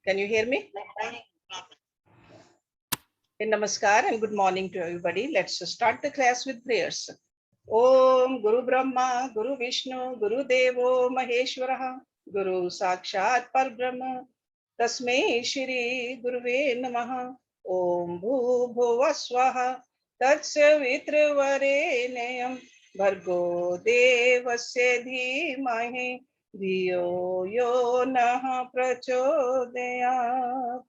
Can you hear me? Namaskar and good morning to everybody. Let's start the class with prayers. Om Guru Brahma, Guru Vishnu, Guru Devo Maheshwaraha, Guru Sakshat Parbrahma, Tasmai Shri Guruve Namaha, Om Bhu Bhuva Swaha, Tatsya Vitravarenayam, Bhargo Devasya Dhimahi, Dhiyo Yo Nah Prachodayat.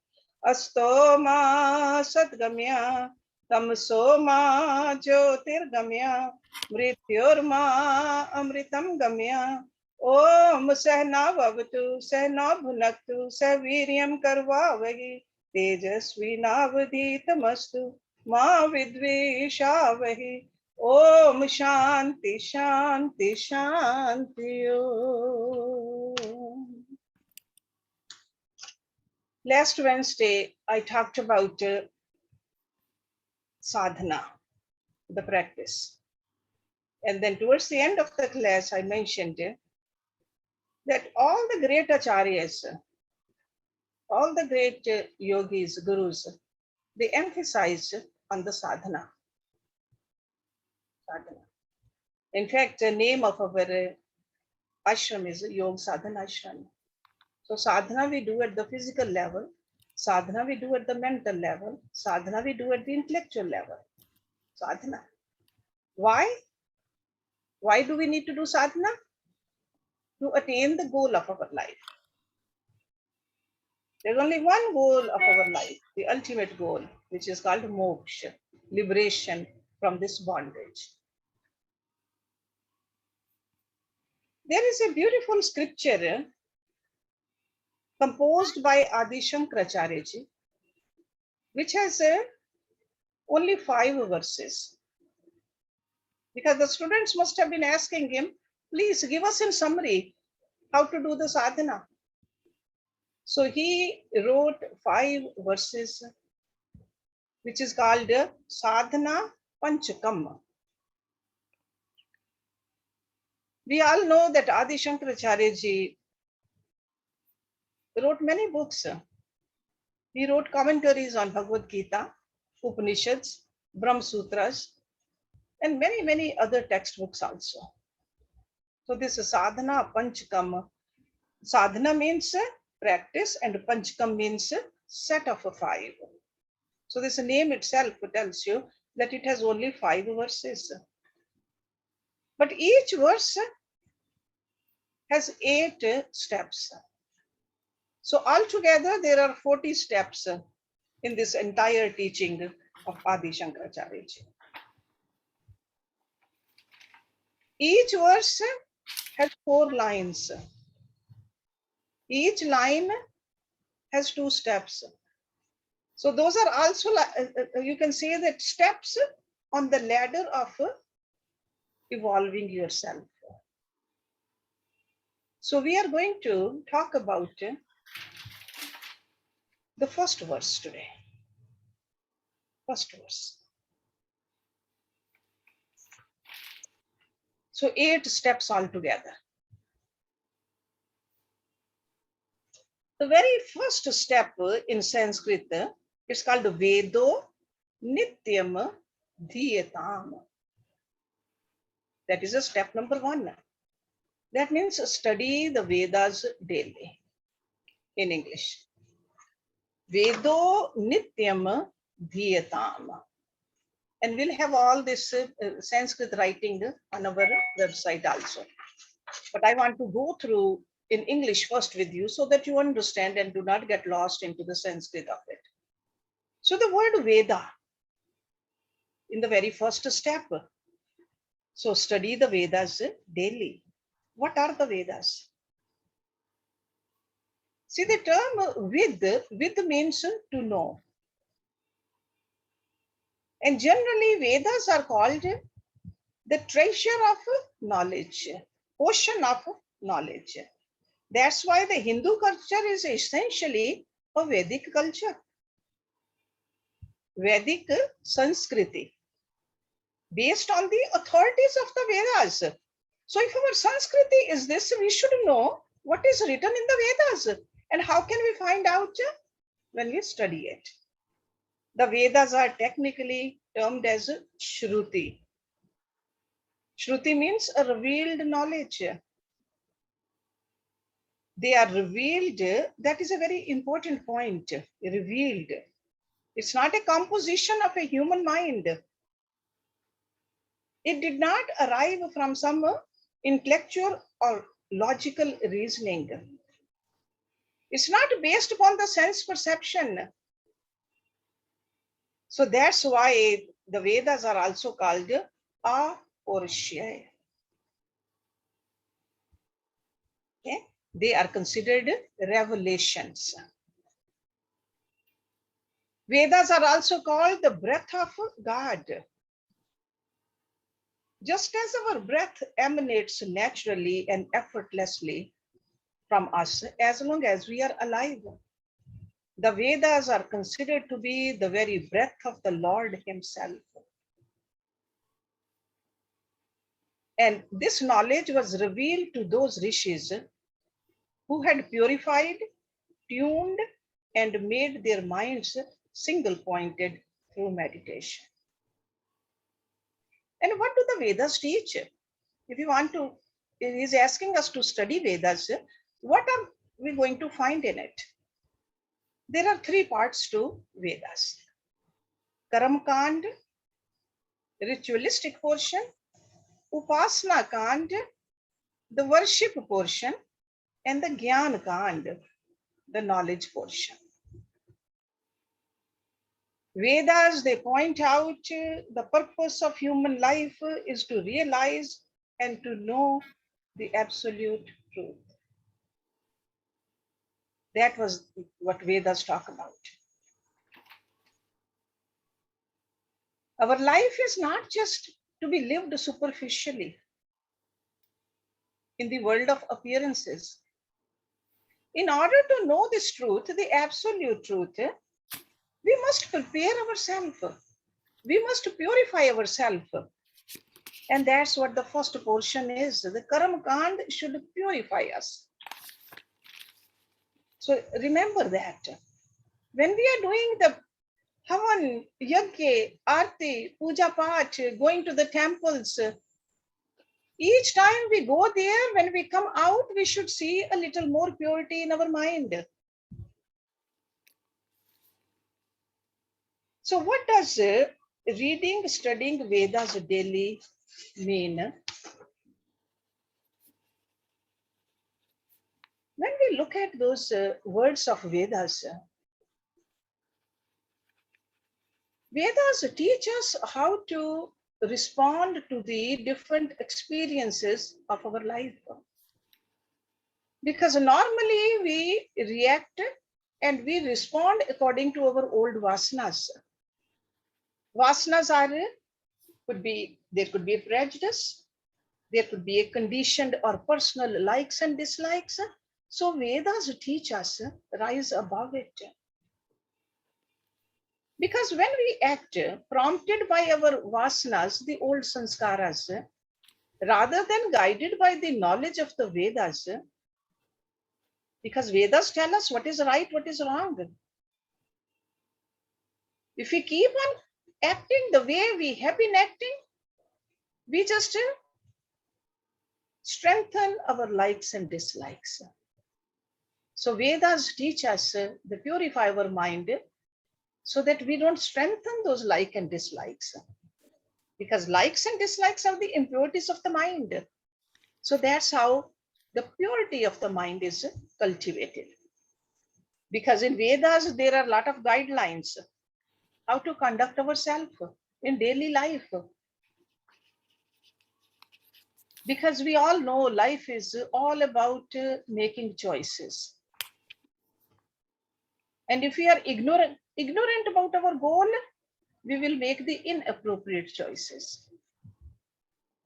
Asto ma sadgamya, tamso ma jyotirgamya, mrityorma amritam gamya. Om sahna vavatu, sahna bhunaktu, saviryam karvavahi, tejasvi navaditamastu, ma vidvishavahi. Om shanti shanti shanti om. Last Wednesday, I talked about sadhana, the practice. And then towards the end of the class, I mentioned that all the great acharyas, all the great yogis, gurus, they emphasized on the sadhana. In fact, the name of our ashram is Yoga Sadhana Ashram. So sadhana we do at the physical level, sadhana we do at the mental level, sadhana we do at the intellectual level. Sadhana. Why? Why do we need to do sadhana? To attain the goal of our life. There's only one goal of our life, the ultimate goal, which is called moksha, liberation from this bondage. There is a beautiful scripture composed by Adi Sankaracàrya, which has only 5 verses. Because the students must have been asking him, please give us in summary how to do the sadhana. So he wrote 5 verses, which is called Sadhana Panchakam. We all know that Adi Sankaracàrya wrote many books. He wrote commentaries on Bhagavad Gita, Upanishads, Brahma Sutras, and many other textbooks also. So this is Sadhana Panchakam. Sadhana means practice and Panchakam means set of 5. So this name itself tells you that it has only 5 verses. But each verse has 8 steps. So altogether there are 40 steps in this entire teaching of Adi Sankaracàrya. Each verse has 4 lines. Each line has 2 steps. So those are also, you can say that steps on the ladder of evolving yourself. So we are going to talk about the first verse today. First verse. So 8 steps altogether. The very first step in Sanskrit is called Vedo Nityam Dhiyatam. That is a step number 1. That means study the Vedas daily in English. Vedo Nityam Dhiyatam. And we'll have all this Sanskrit writing on our website also. But I want to go through in English first with you so that you understand and do not get lost into the Sanskrit of it. So the word Veda in the very first step. So study the Vedas daily. What are the Vedas? See, the term with means to know. And generally Vedas are called the treasure of knowledge, ocean of knowledge. That's why the Hindu culture is essentially a Vedic culture. Vedic Sanskriti, based on the authorities of the Vedas. So if our Sanskriti is this, we should know what is written in the Vedas. And how can we find out? When we study it. The Vedas are technically termed as Shruti. Shruti means a revealed knowledge. They are revealed. That is a very important point. Revealed. It's not a composition of a human mind. It did not arrive from some intellectual or logical reasoning. It's not based upon the sense perception. So that's why the Vedas are also called Aporshya. Okay? They are considered revelations. Vedas are also called the breath of God. Just as our breath emanates naturally and effortlessly from us as long as we are alive, the Vedas are considered to be the very breath of the Lord Himself. And this knowledge was revealed to those rishis who had purified, tuned, and made their minds single-pointed through meditation. And what do the Vedas teach? If you want to, it is asking us to study Vedas, what are we going to find in it? There are three parts to Vedas. Karam Kand, ritualistic portion, Upasana Kand, the worship portion, and the Gyan Kand, the knowledge portion. Vedas, they point out the purpose of human life is to realize and to know the absolute truth. That was what Vedas talk about. Our life is not just to be lived superficially in the world of appearances. In order to know this truth, the absolute truth, we must prepare ourselves. We must purify ourselves. And that's what the first portion is. The Karam Kand should purify us. So remember that. When we are doing the Havan, Yajna, Arti, Puja Path, going to the temples, each time we go there, when we come out, we should see a little more purity in our mind. So what does reading, studying Vedas daily mean? When we look at those words of Vedas, Vedas teach us how to respond to the different experiences of our life. Because normally we react and we respond according to our old vasanas. Vasanas are, there could be a prejudice, there could be a conditioned or personal likes and dislikes. So Vedas teach us, rise above it. Because when we act prompted by our vasanas, the old sanskaras, rather than guided by the knowledge of the Vedas, because Vedas tell us what is right, what is wrong. If we keep on acting the way we have been acting, we just strengthen our likes and dislikes. So Vedas teach us to purify our mind so that we don't strengthen those likes and dislikes. Because likes and dislikes are the impurities of the mind. So that's how the purity of the mind is cultivated. Because in Vedas, there are a lot of guidelines how to conduct ourselves in daily life. Because we all know life is all about making choices. And if we are ignorant about our goal, we will make the inappropriate choices.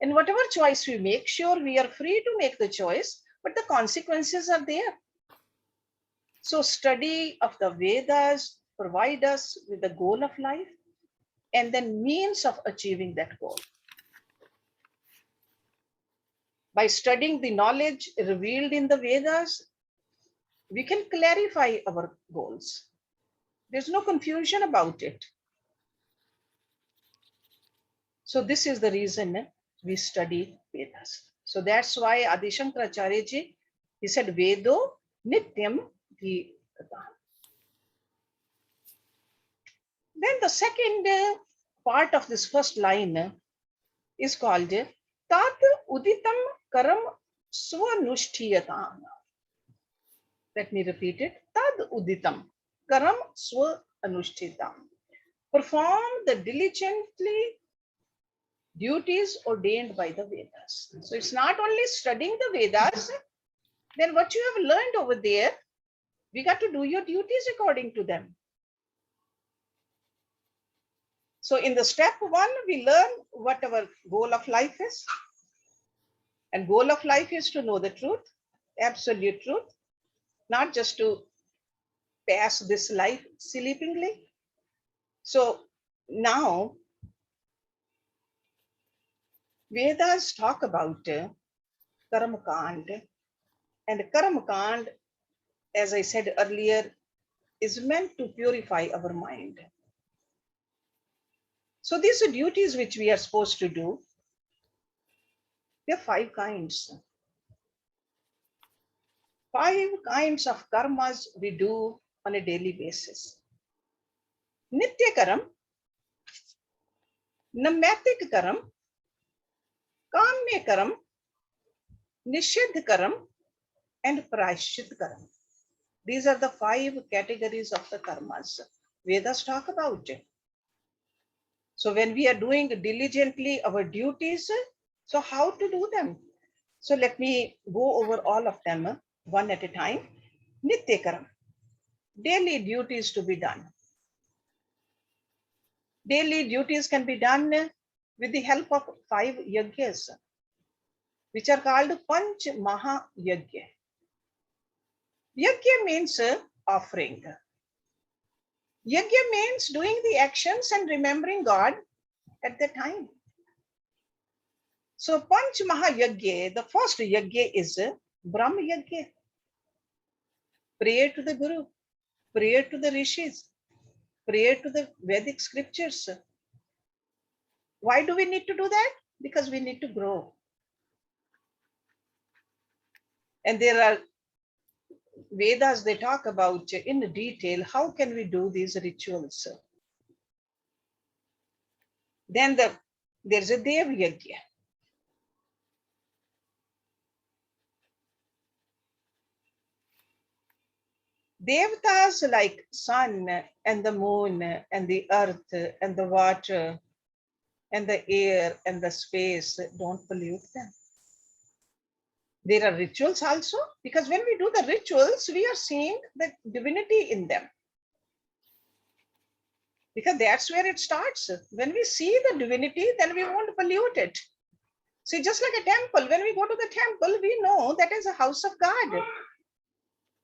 And whatever choice we make, sure, we are free to make the choice, but the consequences are there. So study of the Vedas provide us with the goal of life and then means of achieving that goal. By studying the knowledge revealed in the Vedas, we can clarify our goals. There's no confusion about it. So this is the reason we study Vedas. So that's why Adi Sankaracàrya ji, he said, Vedo Nityam Dhi. Then the second part of this first line is called Tat Uditam Karam Swanushthiyatam. Let me repeat it. Tad Uditam Karam Swanushthiyatam. Perform the diligently duties ordained by the Vedas. So it's not only studying the Vedas, then what you have learned over there, we got to do your duties according to them. So in the step one, we learn what our goal of life is. And goal of life is to know the truth, absolute truth, not just to pass this life sleepingly. So now Vedas talk about Karmakand, and Karmakand, as I said earlier, is meant to purify our mind. So these are duties which we are supposed to do. There are 5 kinds. 5 kinds of karmas we do on a daily basis. Nitya karam, Namatik karam, Kamya karam, Nishidh karam, and Prashchit karam. These are the 5 categories of the karmas Vedas talk about it. So when we are doing diligently our duties, so how to do them? So let me go over all of them one at a time. Nitya karam, daily duties to be done. Daily duties can be done with the help of 5 yagyas, which are called Panch Maha Yagya. Yagya means offering. Yagya means doing the actions and remembering God at the time. So Panch Maha Yagya, the first Yagya is Brahma Yagya. Prayer to the Guru, prayer to the Rishis, prayer to the Vedic scriptures. Why do we need to do that? Because we need to grow. And there are Vedas, they talk about in detail, how can we do these rituals? Then there's a Dev Yagya. Devatas like sun and the moon and the earth and the water and the air and the space, don't pollute them. There are rituals also, because when we do the rituals, we are seeing the divinity in them. Because that's where it starts. When we see the divinity, then we won't pollute it. See, just like a temple, when we go to the temple, we know that is a house of God.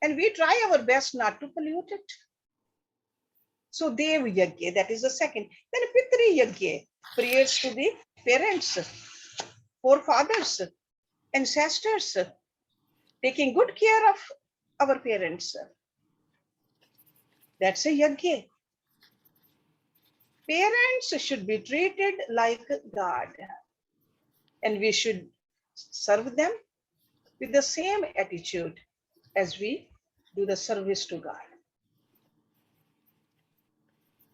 And we try our best not to pollute it. So Dev Yagya, that is the second. Then Pitri Yagya, prayers to the parents, forefathers, ancestors, taking good care of our parents. That's a Yagya. Parents should be treated like God, and we should serve them with the same attitude as we do the service to God.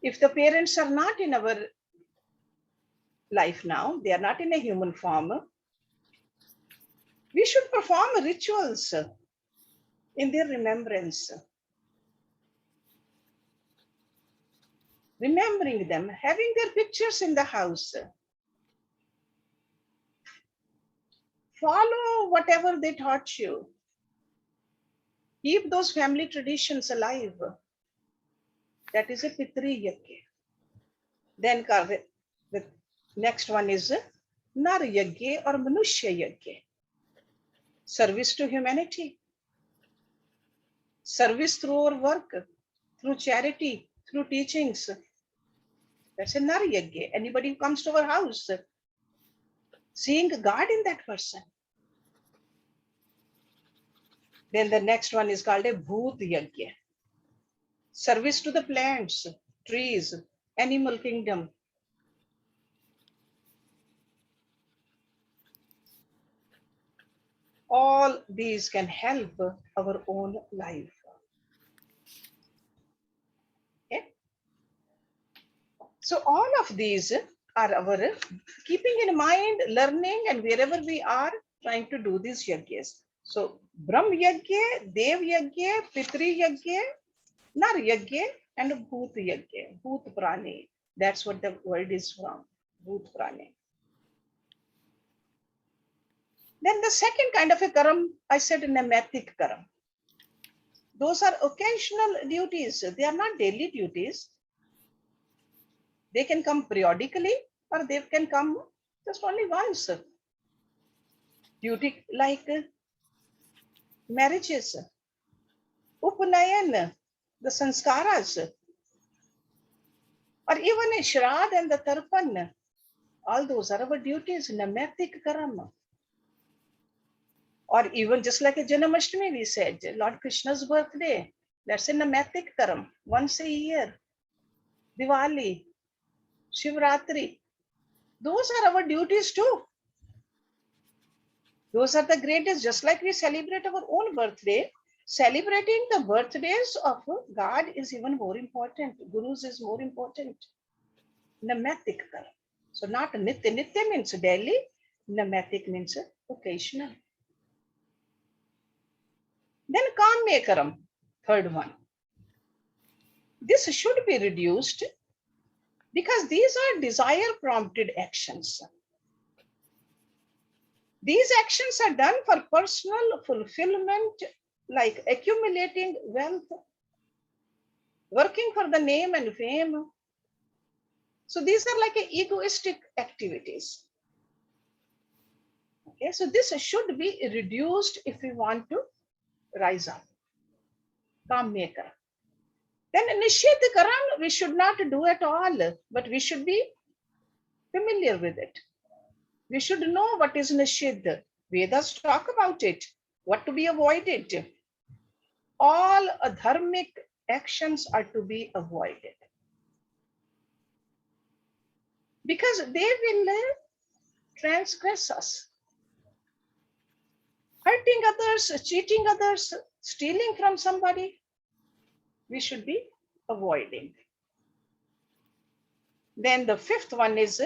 If the parents are not in our life now, they are not in a human form, we should perform rituals in their remembrance. Remembering them, having their pictures in the house. Follow whatever they taught you. Keep those family traditions alive. That is a Pitri Yagya. Then the next one is Nar Yagya or Manushya Yagya. Service to humanity. Service through our work, through charity, through teachings. That's a Nar Yagya. Anybody who comes to our house, seeing God in that person. Then the next one is called a Bhoot Yajna. Service to the plants, trees, animal kingdom. All these can help our own life. Okay? So all of these are our keeping in mind, learning, and wherever we are trying to do these yajnas. So Brahm Yajna, Dev Yajna, Pitri Yajna, Nar Yajna, and Bhoot Yajna, Bhoot Prani. That's what the word is from, Bhoot Prani. Then the second kind of a karam, I said nematic karam. Those are occasional duties. They are not daily duties. They can come periodically or they can come just only once. Duty like marriages, Upanayan, the sanskaras, or even a Shrad and the Tarpan. All those are our duties, nematic karam. Or even just like a Janamashtami, we said, Lord Krishna's birthday. That's a nematic karam, once a year. Diwali, Shivratri. Those are our duties too. Those are the greatest, just like we celebrate our own birthday. Celebrating the birthdays of God is even more important. Gurus is more important. Nematic karam. So not nitya. Nitya means daily. Nematic means occasional. Then kamya karam, third one. This should be reduced because these are desire prompted actions. These actions are done for personal fulfillment, like accumulating wealth, working for the name and fame. So these are like egoistic activities. Okay, so this should be reduced if we want to rise up. Kamya karam. Then nishedha karam we should not do at all, but we should be familiar with it. We should know what is nishedha. Vedas talk about it, what to be avoided. All adharmic actions are to be avoided because they will transgress us. Hurting others, cheating others, stealing from somebody, we should be avoiding. Then the fifth one is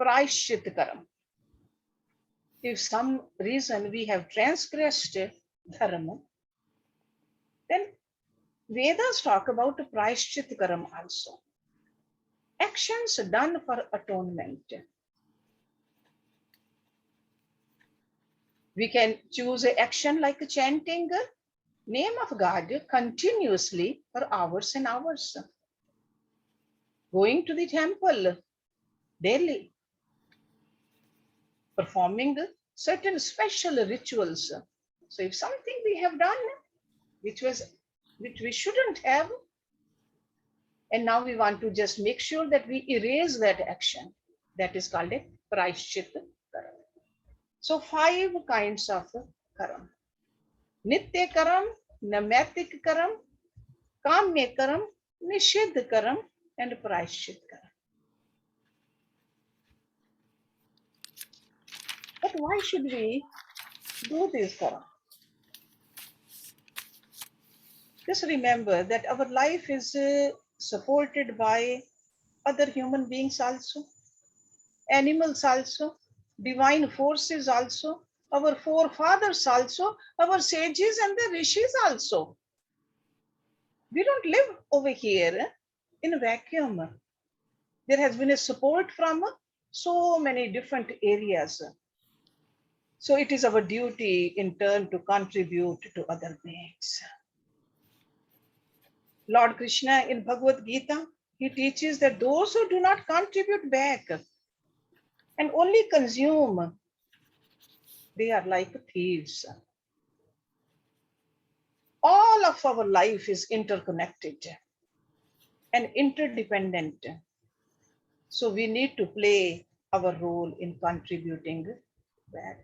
praishchit karam. If some reason we have transgressed dharma, then Vedas talk about praishchit karam also. Actions done for atonement. We can choose an action like chanting name of God continuously for hours and hours. Going to the temple daily. Performing certain special rituals. So if something we have done which we shouldn't have, and now we want to just make sure that we erase that action, that is called a praishchit karam. So 5 kinds of karam. Nitya karam, namatic karam, kamya karam, nishedha karam, and praishchit karam. But why should we do this karam? Just remember that our life is supported by other human beings also, animals also, divine forces also, our forefathers also, our sages and the rishis also. We don't live over here in a vacuum. There has been a support from so many different areas. So it is our duty in turn to contribute to other beings. Lord Krishna in Bhagavad Gita, he teaches that those who do not contribute back and only consume, they are like thieves. All of our life is interconnected and interdependent. So we need to play our role in contributing back.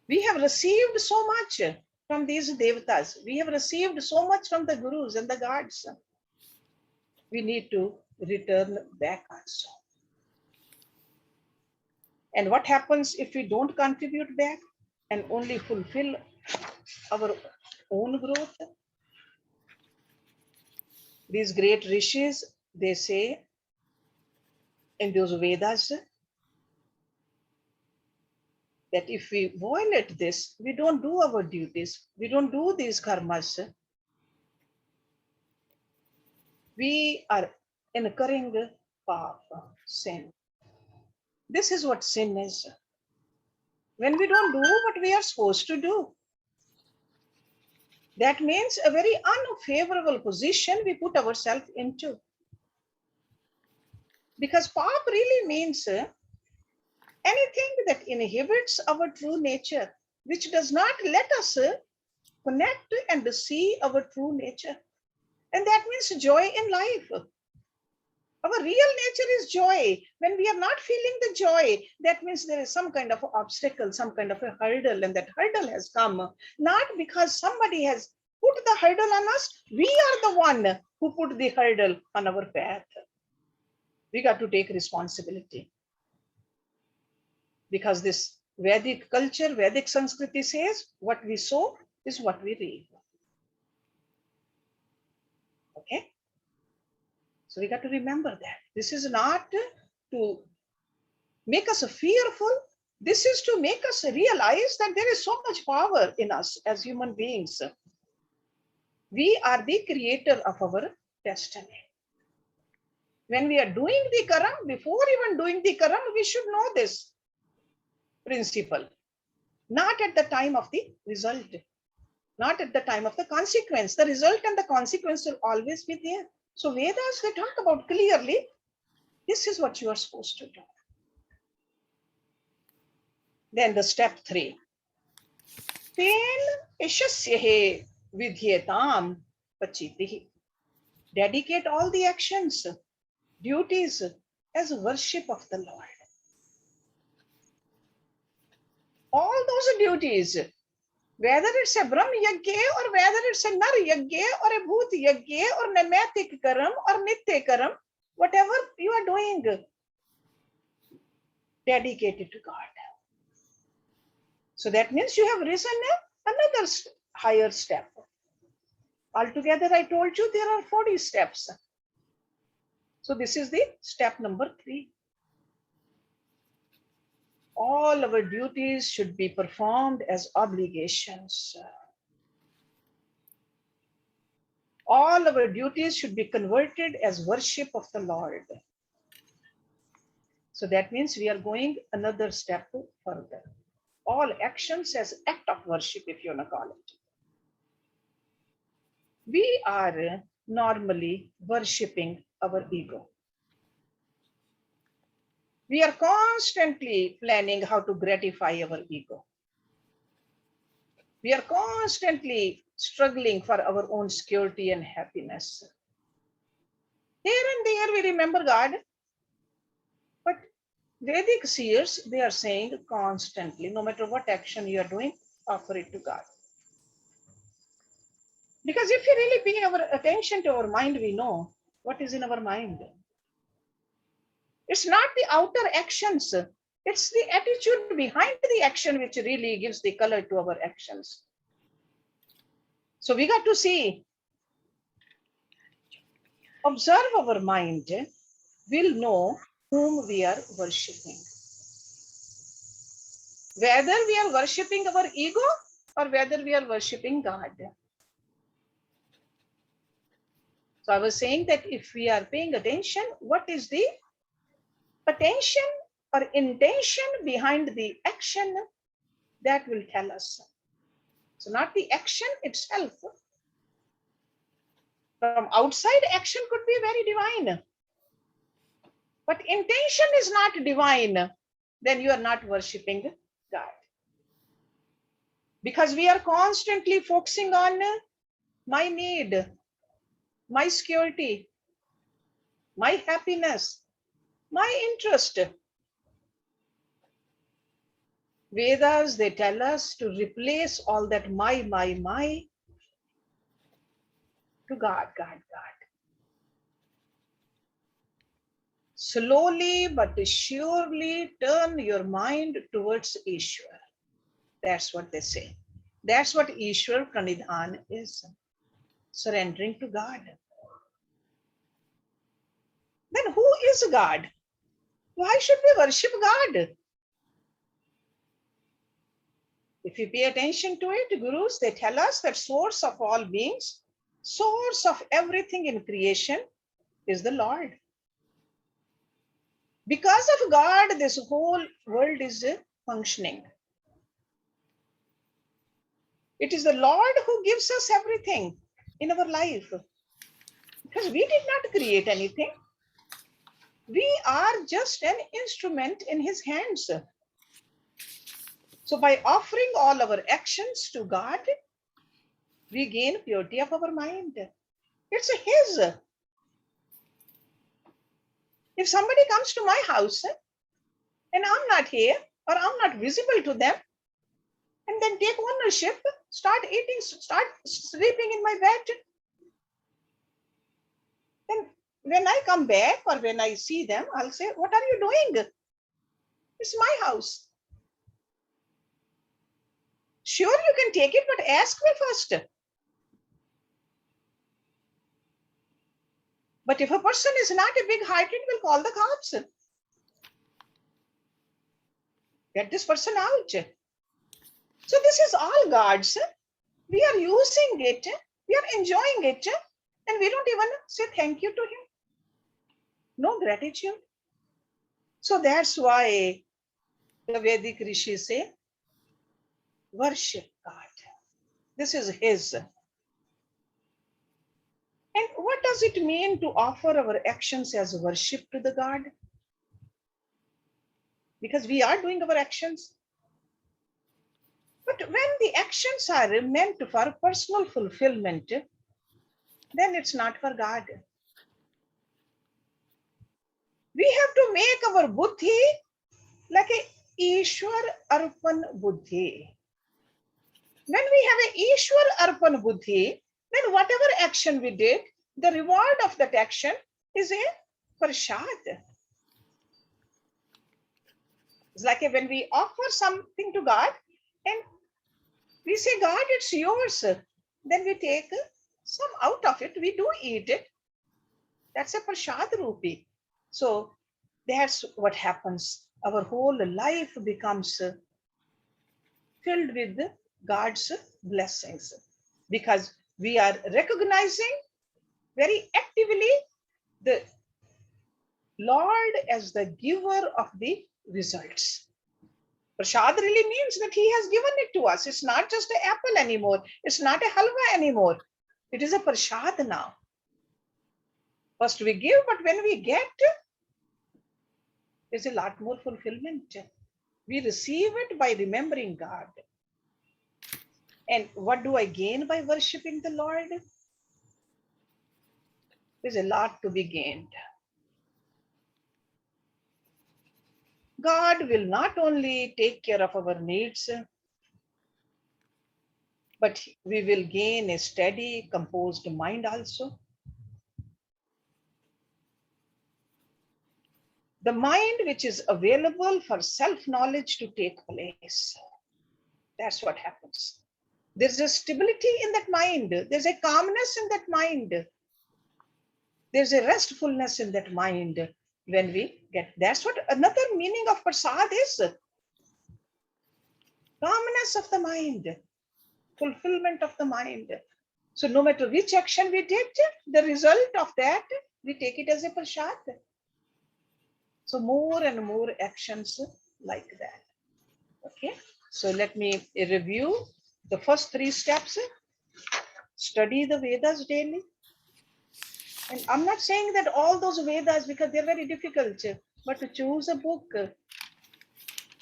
We have received so much from these devatas. We have received so much from the gurus and the gods. We need to return back also. And what happens if we don't contribute back and only fulfill our own growth? These great rishis, they say in those Vedas that if we violate this, we don't do our duties, we don't do these karmas, we are incurring papa, sin. This is what sin is. When we don't do what we are supposed to do, that means a very unfavorable position we put ourselves into. Because pap really means anything that inhibits our true nature, which does not let us connect and see our true nature. And that means joy in life. Our real nature is joy. When we are not feeling the joy, that means there is some kind of obstacle, some kind of a hurdle, and that hurdle has come not because somebody has put the hurdle on us, we are the one who put the hurdle on our path. We got to take responsibility. Because this Vedic culture, Vedic Sanskriti says, what we sow is what we reap. Okay? So we got to remember that. This is not to make us fearful. This is to make us realize that there is so much power in us as human beings. We are the creator of our destiny. When we are doing the karam, before even doing the karam, we should know this principle. Not at the time of the result. Not at the time of the consequence. The result and the consequence will always be there. So Vedas, they talk about clearly, this is what you are supposed to do. Then the step 3. Ten ishasyahe vidhyetam pachitihi. Dedicate all the actions, duties as worship of the Lord. All those duties, whether it's a Brahm Yagya or whether it's a Nar Yagya or a Bhut Yagya or Namatic Karam or Nitya Karam, whatever you are doing, dedicate it to God. So that means you have risen another higher step. Altogether, I told you there are 40 steps. So this is the step number 3. All our duties should be performed as obligations. All our duties should be converted as worship of the Lord. So that means we are going another step further. All actions as act of worship, if you want to call it. We are normally worshipping our ego. We are constantly planning how to gratify our ego. We are constantly struggling for our own security and happiness. Here and there we remember God, but Vedic seers, they are saying constantly, no matter what action you are doing, offer it to God. Because if we really pay our attention to our mind, we know what is in our mind. It's not the outer actions, it's the attitude behind the action which really gives the color to our actions. So we got to see, observe our mind, we'll know whom we are worshipping. Whether we are worshipping our ego or whether we are worshipping God. So I was saying that if we are paying attention, what is the attention or intention behind the action, that will tell us. So not the action itself. From outside, action could be very divine. But intention is not divine, then you are not worshipping God. Because we are constantly focusing on my need, my security, my happiness, my interest. Vedas, they tell us to replace all that my to God, God, God. Slowly but surely turn your mind towards Ishwar. That's what they say. That's what Ishwar Pranidhan is. Surrendering to God. Then who is God? Why should we worship God? If you pay attention to it, gurus, they tell us that source of all beings, source of everything in creation is the Lord. Because of God, this whole world is functioning. It is the Lord who gives us everything in our life. Because we did not create anything. We are just an instrument in his hands. So by offering all our actions to God, we gain purity of our mind. It's his. If somebody comes to my house and I'm not here or I'm not visible to them, and then take ownership, start eating, start sleeping in my bed, then when I come back or when I see them, I'll say, what are you doing? It's my house. Sure, you can take it, but ask me first. But if a person is not a big hearted, we'll call the cops. Get this person out. So this is all God's. We are using it, we are enjoying it, and we don't even say thank you to him. No gratitude. So that's why the Vedic rishis say, worship God. This is his. And what does it mean to offer our actions as worship to the God? Because we are doing our actions. But when the actions are meant for personal fulfillment, then it's not for God. We have to make our buddhi like a Ishwar Arpan Buddhi. When we have a Ishwar Arpan Buddhi, then whatever action we did, the reward of that action is a prasad. It's like when we offer something to God and we say, God, it's yours. Then we take some out of it, we do eat it. That's a prasad rupi. So that's what happens. Our whole life becomes filled with God's blessings because we are recognizing very actively the Lord as the giver of the results. Prasad really means that he has given it to us. It's not just an apple anymore. It's not a halwa anymore. It is a prasad now. First we give, but when we get, there's a lot more fulfillment. We receive it by remembering God. And what do I gain by worshiping the Lord? There's a lot to be gained. God will not only take care of our needs, but we will gain a steady, composed mind also. The mind which is available for self-knowledge to take place. That's what happens. There's a stability in that mind. There's a calmness in that mind. There's a restfulness in that mind when we get. That's what another meaning of prasad is. Calmness of the mind, fulfillment of the mind. So no matter which action we did, the result of that, we take it as a prasad. So more and more actions like that. Okay, so let me review the first 3 steps. Study the Vedas daily. And I'm not saying that all those Vedas, because they're very difficult, but to choose a book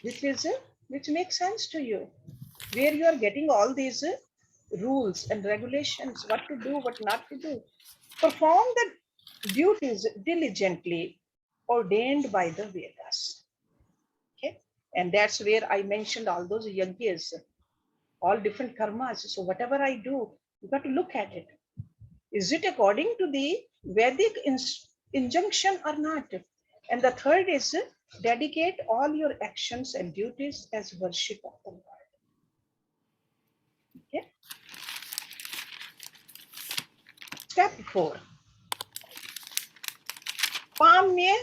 which makes sense to you, where you are getting all these rules and regulations, what to do, what not to do. Perform the duties diligently ordained by the Vedas. Okay. And that's where I mentioned all those yajnas, all different karmas. So whatever I do, you got to look at it. Is it according to the Vedic injunction or not? And the third is dedicate all your actions and duties as worship of the Lord. Okay? Step 4. Pamye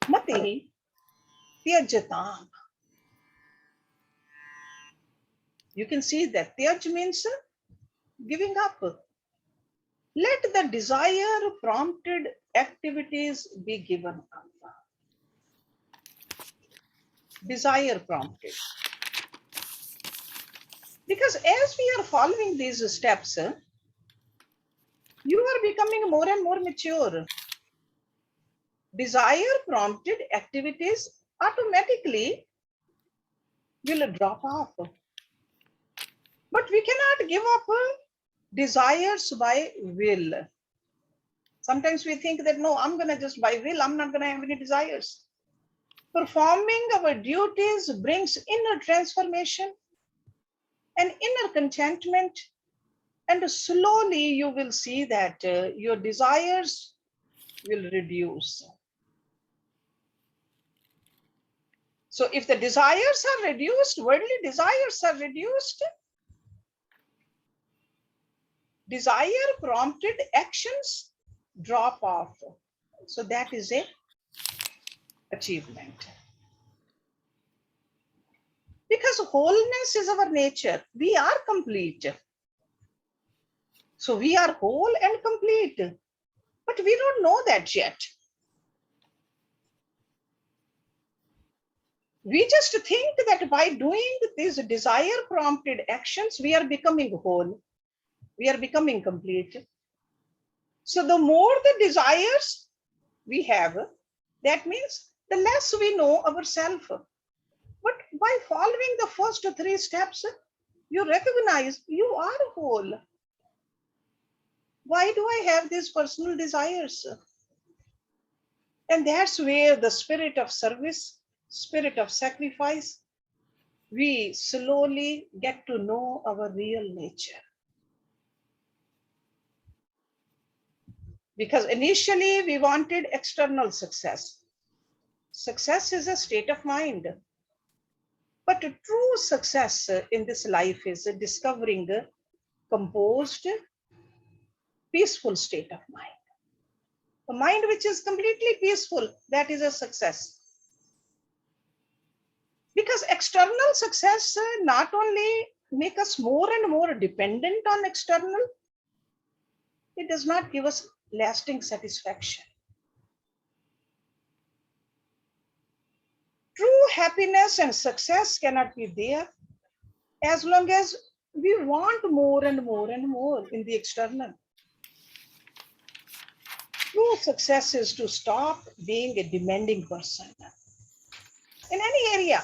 mati tyajatam. You can see that tyaj means giving up. Let the desire prompted activities be given up. Desire prompted. Because as we are following these steps, you are becoming more and more mature. Desire prompted activities automatically will drop off. But we cannot give up desires by will. Sometimes we think that, no, I'm going to just by will, I'm not going to have any desires. Performing our duties brings inner transformation and inner contentment. And slowly you will see that your desires will reduce. So if the desires are reduced, worldly desires are reduced, desire prompted actions drop off. So that is a achievement. Because wholeness is our nature. We are complete. So we are whole and complete. But we don't know that yet. We just think that by doing these desire prompted actions, we are becoming whole. We are becoming complete. So the more the desires we have, that means the less we know ourselves. But by following the first 3 steps, you recognize you are whole. Why do I have these personal desires? And that's where the spirit of service, spirit of sacrifice, we slowly get to know our real nature. Because initially we wanted external success. Success is a state of mind. But true success in this life is discovering a composed, peaceful state of mind. A mind which is completely peaceful, that is a success. Because external success not only make us more and more dependent on external, it does not give us lasting satisfaction. True happiness and success cannot be there as long as we want more and more and more in the external. True success is to stop being a demanding person in any area.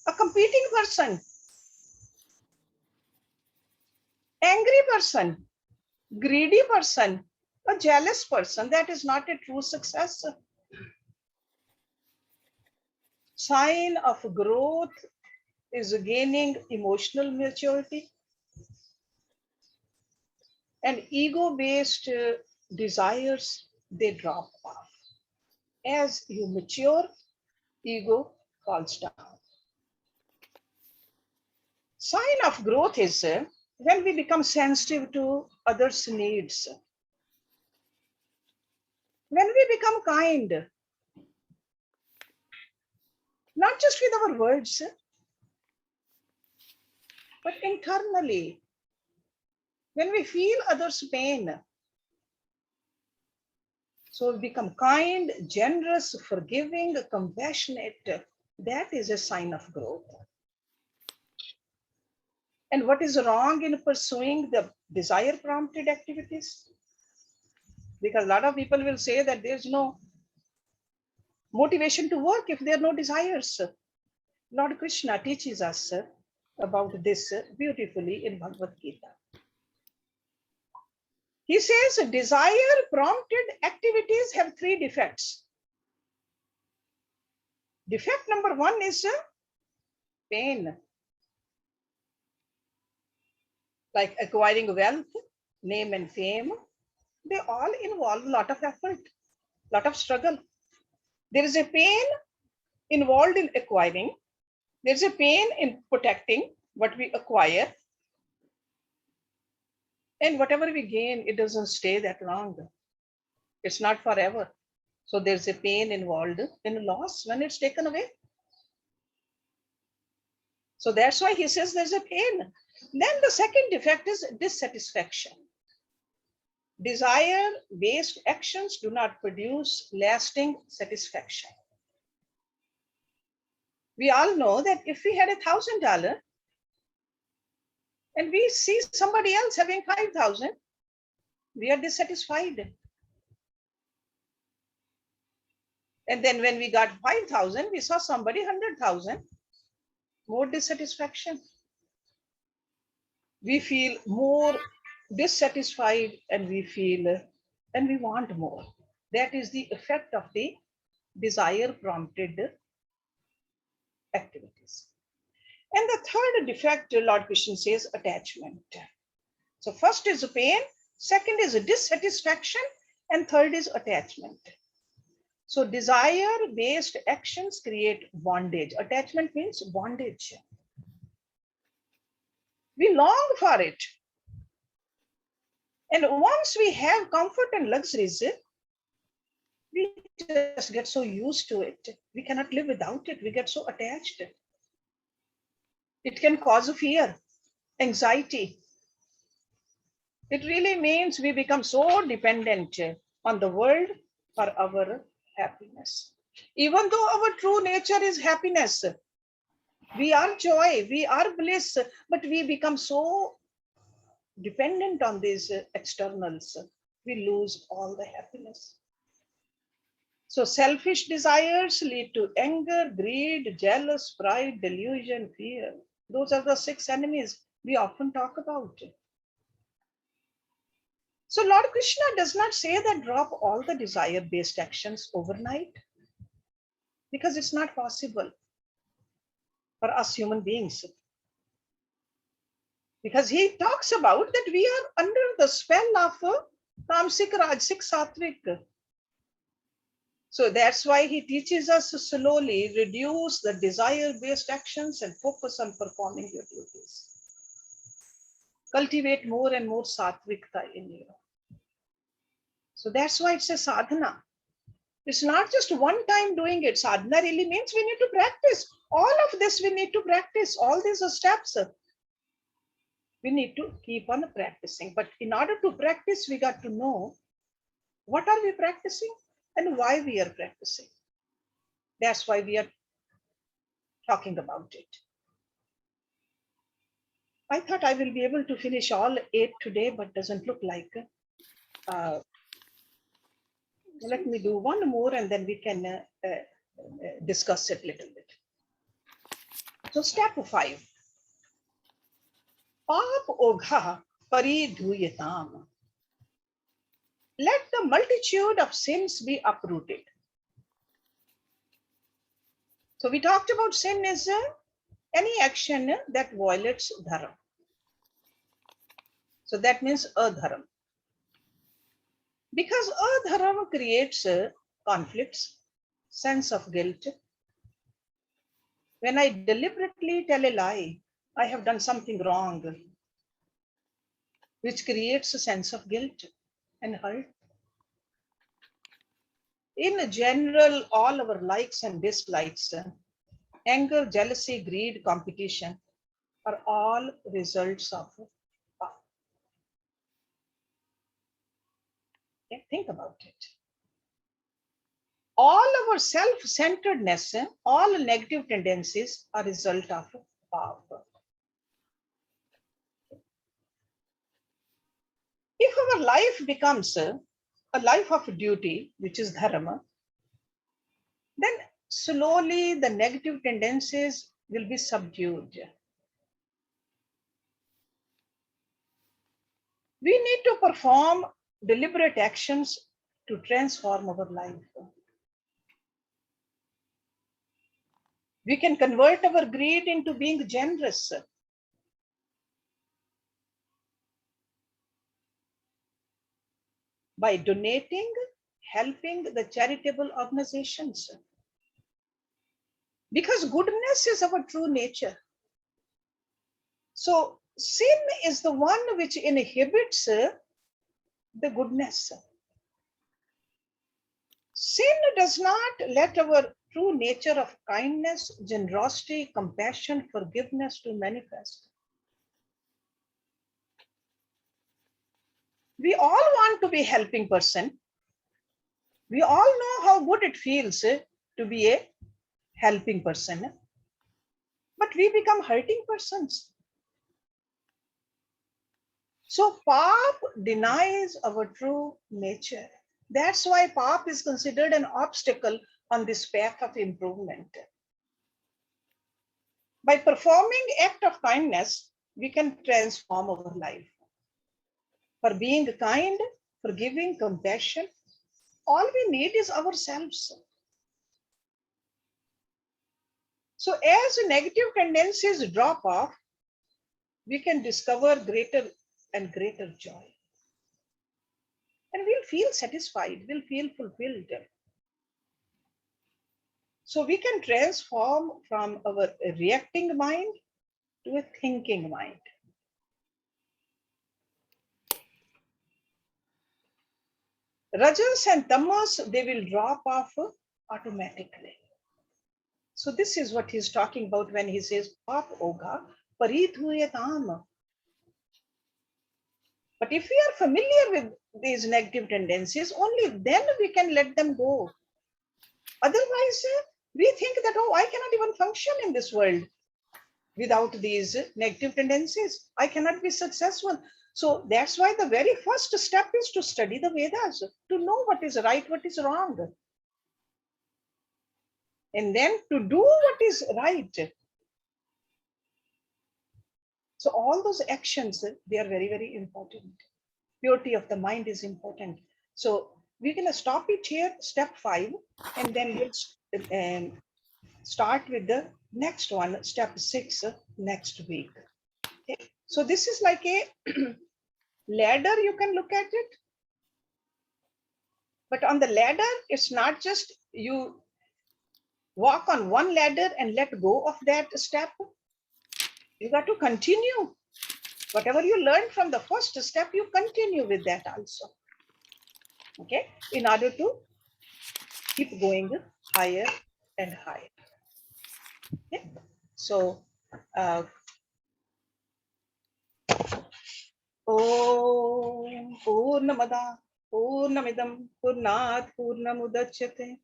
A competing person, angry person, greedy person, a jealous person, that is not a true success. Sign of growth is gaining emotional maturity, and ego-based desires, they drop off. As you mature, ego falls down. Sign of growth is when we become sensitive to others' needs. When we become kind, not just with our words, but internally. When we feel others' pain, so we become kind, generous, forgiving, compassionate. That is a sign of growth. And what is wrong in pursuing the desire prompted activities? Because a lot of people will say that there's no motivation to work if there are no desires. Lord Krishna teaches us about this beautifully in Bhagavad Gita. He says desire prompted activities have 3 defects. Defect number one is pain. Like acquiring wealth, name and fame, they all involve a lot of effort, lot of struggle. There is a pain involved in acquiring. There's a pain in protecting what we acquire. And whatever we gain, it doesn't stay that long. It's not forever. So there's a pain involved in loss when it's taken away. So that's why he says there's a pain. Then the second defect is dissatisfaction. Desire-based actions do not produce lasting satisfaction. We all know that if we had $1,000 and we see somebody else having 5,000, we are dissatisfied. And then when we got 5,000, we saw somebody 100,000, more dissatisfaction. We feel more dissatisfied and we want more. That is the effect of the desire prompted activities. And the third defect, Lord Krishna says, attachment. So first is pain, second is dissatisfaction, and third is attachment. So desire-based actions create bondage. Attachment means bondage. We long for it. And once we have comfort and luxuries, we just get so used to it. We cannot live without it. We get so attached. It can cause fear, anxiety. It really means we become so dependent on the world for our happiness. Even though our true nature is happiness, we are joy, we are bliss, but we become so dependent on these externals, we lose all the happiness. So selfish desires lead to anger, greed, jealous, pride, delusion, fear. Those are the 6 enemies we often talk about. So Lord Krishna does not say that drop all the desire-based actions overnight, because it's not possible for us human beings. Because he talks about that we are under the spell of Tamsik, Rajsik, Sattvic. So that's why he teaches us to slowly reduce the desire-based actions and focus on performing your duties. Cultivate more and more Sattvikta in you. So that's why it's a sadhana. It's not just one time doing it. Sadhana really means we need to practice. All of this we need to practice. All these steps we need to keep on practicing. But in order to practice, we got to know what are we practicing and why we are practicing. That's why we are talking about it. I thought I will be able to finish all 8 today, but doesn't look like. Let me do one more and then we can discuss it a little bit. So step 5. Pap ogha paridhuyatam. Let the multitude of sins be uprooted. So we talked about sin is any action that violates dharma. So that means adharma. Because adharma creates conflicts, sense of guilt. When I deliberately tell a lie, I have done something wrong, which creates a sense of guilt and hurt. In general, all our likes and dislikes, anger, jealousy, greed, competition are all results of path. Okay, think about it. All our self-centeredness, all negative tendencies are a result of path. If our life becomes a life of duty, which is dharma, then slowly the negative tendencies will be subdued. We need to perform deliberate actions to transform our life. We can convert our greed into being generous. By donating, helping the charitable organizations. Because goodness is our true nature. So sin is the one which inhibits the goodness. Sin does not let our true nature of kindness, generosity, compassion, forgiveness to manifest. We all want to be a helping person. We all know how good it feels to be a helping person. But we become hurting persons. So Pap denies our true nature. That's why Pap is considered an obstacle on this path of improvement. By performing act of kindness, we can transform our life. For being kind, forgiving, compassion, all we need is ourselves. So as negative tendencies drop off, we can discover greater and greater joy. And we'll feel satisfied, we'll feel fulfilled. So we can transform from our reacting mind to a thinking mind. Rajas and tamas, they will drop off automatically. So this is what he's talking about when he says pap oga parithuyatam. But if we are familiar with these negative tendencies, only then we can let them go. Otherwise, we think that, oh, I cannot even function in this world without these negative tendencies. I cannot be successful. So that's why the very first step is to study the Vedas, to know what is right, what is wrong. And then to do what is right. So all those actions, they are very, very important. Purity of the mind is important. So we're going to stop it here, step 5, and then we'll start with the next one, step 6, next week. Okay. So this is like a ladder, you can look at it. But on the ladder, it's not just you walk on one ladder and let go of that step. You got to continue. Whatever you learned from the first step, you continue with that also. Okay, in order to keep going higher and higher. Okay? So, Om Purnamada Purnamidam Purnat Purnamudachyate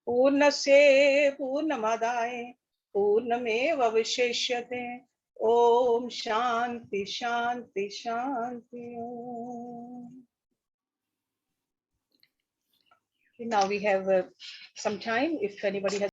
Purnasya Purnamadaya Purnameva Vishishyate. Om Shanti Shanti Shanti Om. Now we have some time if anybody has